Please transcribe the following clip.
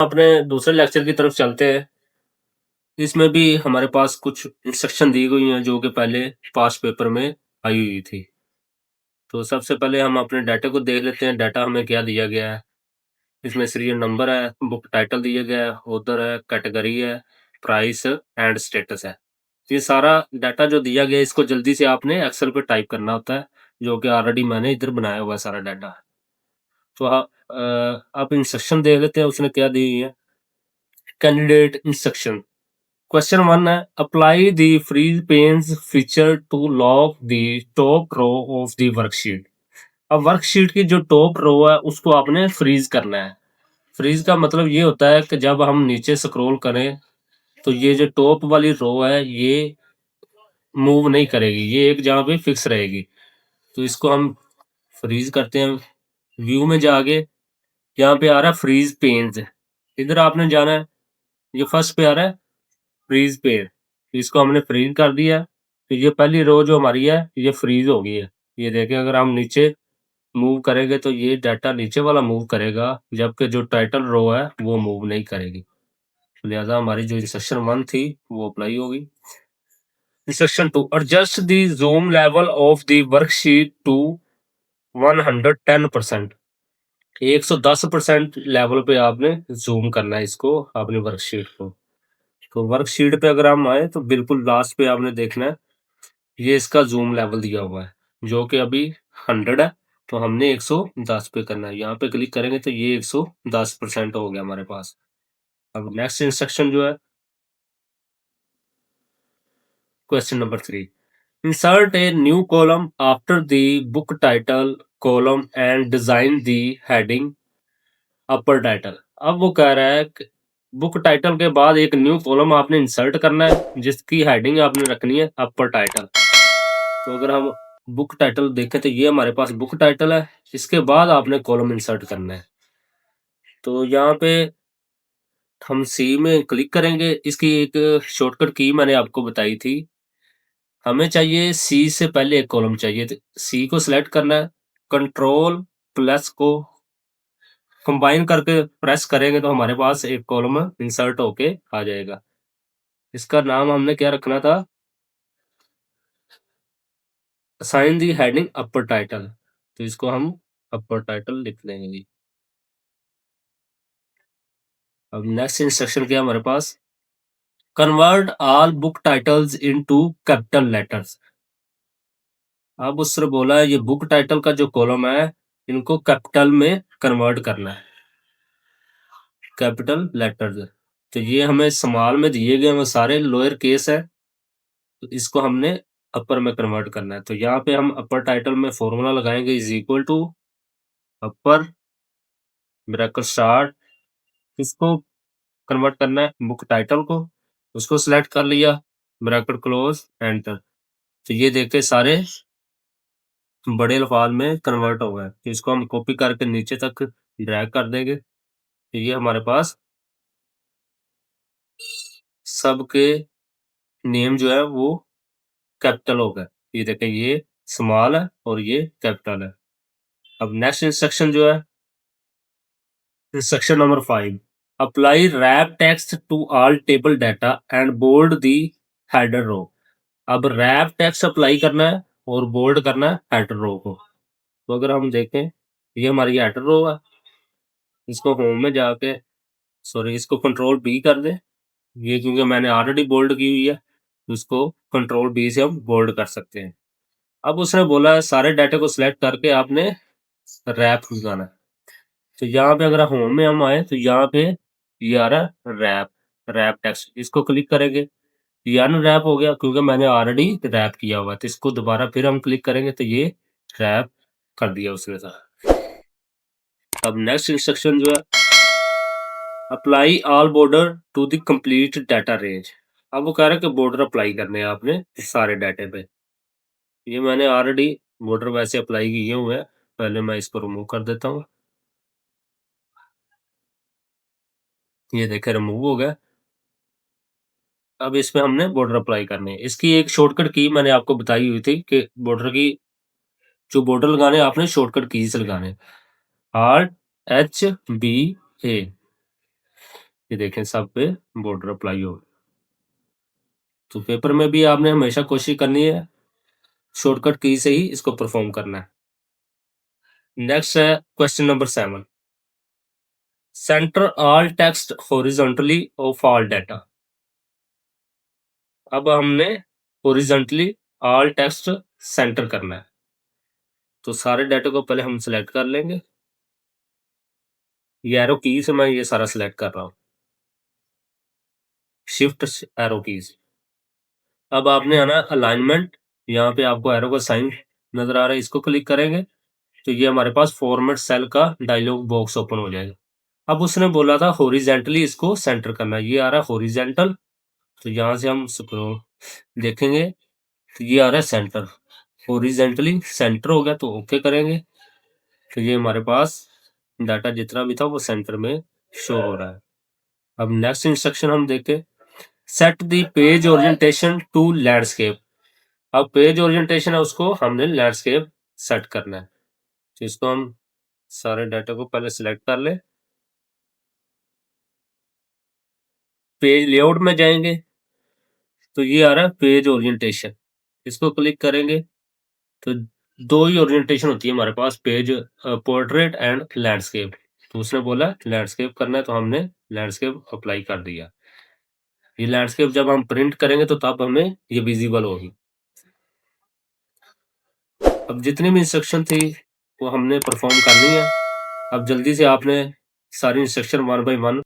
अपने दूसरे लेक्चर की तरफ चलते हैं। इसमें भी हमारे पास कुछ इंस्ट्रक्शन दी गई हैं जो कि पहले पास्ट पेपर में आई हुई थी। तो सबसे पहले हम अपने डाटा को देख लेते हैं, डाटा हमें क्या दिया गया है। इसमें सीरियल नंबर है, बुक टाइटल दिया गया है, ऑथर है, कैटेगरी है, प्राइस एंड स्टेटस है। ये सारा डाटा जो दिया गया है इसको जल्दी से आपने एक्सेल पे टाइप करना होता है, जो कि ऑलरेडी मैंने इधर बनाया हुआ है सारा डाटा। तो आप इंस्ट्रक्शन देख लेते हैं उसने क्या दी हुई है। कैंडिडेट इंस्ट्रक्शन क्वेश्चन 1 है, apply the freeze panes feature to lock the top row of the worksheet. अब वर्कशीट की जो टॉप रो है उसको आपने फ्रीज करना है। फ्रीज का मतलब ये होता है कि जब हम नीचे स्क्रॉल करें तो ये जो टॉप वाली रो है ये मूव नहीं करेगी, ये एक जगह पे फिक्स रहेगी। तो इसको हम फ्रीज करते हैं। व्यू में जाके यहाँ पे आ रहा है फ्रीज पेन्स, इधर आपने जाना है। ये फर्स्ट पे आ रहा है फ्रीज पेन, इसको हमने फ्रीज कर दिया है। तो ये पहली रो जो हमारी है ये फ्रीज हो गई है। ये देखें, अगर हम नीचे मूव करेंगे तो ये डाटा नीचे वाला मूव करेगा, जबकि जो टाइटल रो है वो मूव नहीं करेगी। तो लिहाजा हमारी जो इंस्ट्रक्शन 1 थी वो अप्लाई होगी। Instruction 2, adjust the zoom level of the worksheet to 110%। 110% level पे आपने जूम करना है इसको, अपनी वर्कशीट को। तो वर्कशीट पे अगर हम आए तो बिल्कुल लास्ट पे आपने देखना है, ये इसका जूम लेवल दिया हुआ है जो कि अभी 100 है। तो हमने 110 पे करना है, यहाँ पे क्लिक करेंगे तो ये 110% हो गया हमारे पास। अब नेक्स्ट इंस्ट्रक्शन जो है, question number 3, insert a new column after the book title column and design the heading upper title. अब वो कह रहा है कि बुक टाइटल के बाद एक न्यू कॉलम आपने इंसर्ट करना है जिसकी हेडिंग आपने रखनी है अपर टाइटल। तो अगर हम बुक टाइटल देखें तो ये हमारे पास बुक टाइटल है, इसके बाद आपने कॉलम इंसर्ट करना है। तो यहाँ पे हम सी में क्लिक करेंगे। इसकी एक शॉर्टकट की मैंने आपको बताई थी। हमें चाहिए सी से पहले एक कॉलम चाहिए, तो सी को सिलेक्ट करना है, कंट्रोल प्लस को कंबाइन करके प्रेस करेंगे तो हमारे पास एक कॉलम इंसर्ट होके आ जाएगा। इसका नाम हमने क्या रखना था, असाइन दी हेडिंग अपर टाइटल। तो इसको हम अपर टाइटल लिख लेंगे जी। अब नेक्स्ट इंस्ट्रक्शन क्या है हमारे पास, convert all book titles into capital letters. अब उससे बोला है ये बुक टाइटल का जो कॉलम है इनको कैपिटल में कन्वर्ट करना है, कैपिटल लेटर्स। तो ये हमें स्मॉल में दिए गए वो सारे लोअर केस है, तो इसको हमने अपर में कन्वर्ट करना है। तो यहाँ पे हम अपर टाइटल में फॉर्मूला लगाएंगे, is equal to upper bracket start, इसको कन्वर्ट करना है बुक टाइटल को, उसको सिलेक्ट कर लिया, ब्रैकेट क्लोज, एंटर। तो ये देखते सारे बड़े अल्फाज में कन्वर्ट हो गए। तो इसको हम कॉपी करके नीचे तक ड्रैग कर देंगे, तो ये हमारे पास सबके नेम जो है वो कैपिटल हो गए। ये देखें, ये स्मॉल है और ये कैपिटल है। अब नेक्स्ट इंस्ट्रक्शन जो है, instruction number 5, apply wrap text to all table data and bold the header row. अब रैप टेक्स्ट अप्लाई करना है और बोल्ड करना है हेडर रो को। तो अगर हम देखें, ये हमारी हेडर रो है, इसको होम में जाके, सॉरी, इसको कंट्रोल बी कर दें। ये क्योंकि मैंने ऑलरेडी बोल्ड की हुई है, तो इसको कंट्रोल बी से हम बोल्ड कर सकते हैं। अब उसने बोला है सारे डाटा को सिलेक्ट करके आपने रैप लगाना है। तो यहाँ पे अगर होम में हम आए तो यहाँ पे ये आ रहा है रैप, रैप टेक्स्ट, इसको क्लिक करेंगे, ये अनरैप हो गया क्योंकि मैंने ऑलरेडी रैप किया हुआ है। तो इसको दोबारा फिर हम क्लिक करेंगे तो ये रैप कर दिया उसने सारा। अब नेक्स्ट इंस्ट्रक्शन जो है, apply all border to the complete data range. अब वो कह रहा है कि बॉर्डर अप्लाई करने हैं आपने सारे डाटे पे। ये मैंने ऑलरेडी बॉर्डर वैसे अप्लाई किए हुए हैं, पहले मैं इसको रिमूव कर देता हूँ। ये देखे रिमूव हो गया। अब इसमें हमने बॉर्डर अप्लाई करने हैं। इसकी एक शॉर्टकट की मैंने आपको बताई हुई थी कि बॉर्डर की जो बॉर्डर लगाने आपने शॉर्टकट की से लगाने, आर्ट एच बी ए। ये देखें सब पे बॉर्डर अप्लाई हो गया। तो पेपर में भी आपने हमेशा कोशिश करनी है शॉर्टकट की से ही इसको परफॉर्म करना है। नेक्स्ट है question number 7, centre all text horizontally of all data. अब हमने हॉरिजॉन्टली ऑल टेक्स्ट सेंटर करना है, तो सारे डाटा को पहले हम सिलेक्ट कर लेंगे। ये एरो की से मैं ये सारा सिलेक्ट कर रहा हूँ, शिफ्ट एरो कीज। अब आपने आना अलाइनमेंट, यहाँ पे आपको एरो का साइन नजर आ रहा है, इसको क्लिक करेंगे तो ये हमारे पास फॉर्मेट सेल का डायलॉग बॉक्स ओपन हो जाएगा। अब उसने बोला था हॉरिजेंटली इसको सेंटर करना, ये आ रहा है हॉरिजेंटल, तो यहाँ से हम स्क्रॉल देखेंगे तो ये आ रहा है सेंटर, हॉरिजेंटली सेंटर हो गया तो ओके करेंगे। तो ये हमारे पास डाटा जितना भी था वो सेंटर में शो हो रहा है। अब नेक्स्ट इंस्ट्रक्शन हम देखें, set the page orientation to landscape. अब पेज ओरिएंटेशन है उसको हमने लैंडस्केप सेट करना है, तो इसको हम सारे डाटा को पहले सिलेक्ट कर ले। पेज लेआउट में जाएंगे तो ये आ रहा है पेज ओरिएंटेशन, इसको क्लिक करेंगे तो दो ही ओरिएंटेशन होती है हमारे पास, पेज पोर्ट्रेट एंड लैंडस्केप। तो उसने बोला लैंडस्केप करना है तो हमने लैंडस्केप अप्लाई कर दिया। ये लैंडस्केप जब हम प्रिंट करेंगे तो तब हमें ये विजिबल होगी। अब जितनी भी इंस्ट्रक्शन थी वो हमने परफॉर्म करनी है। अब जल्दी से आपने सारी इंस्ट्रक्शन 1 बाय 1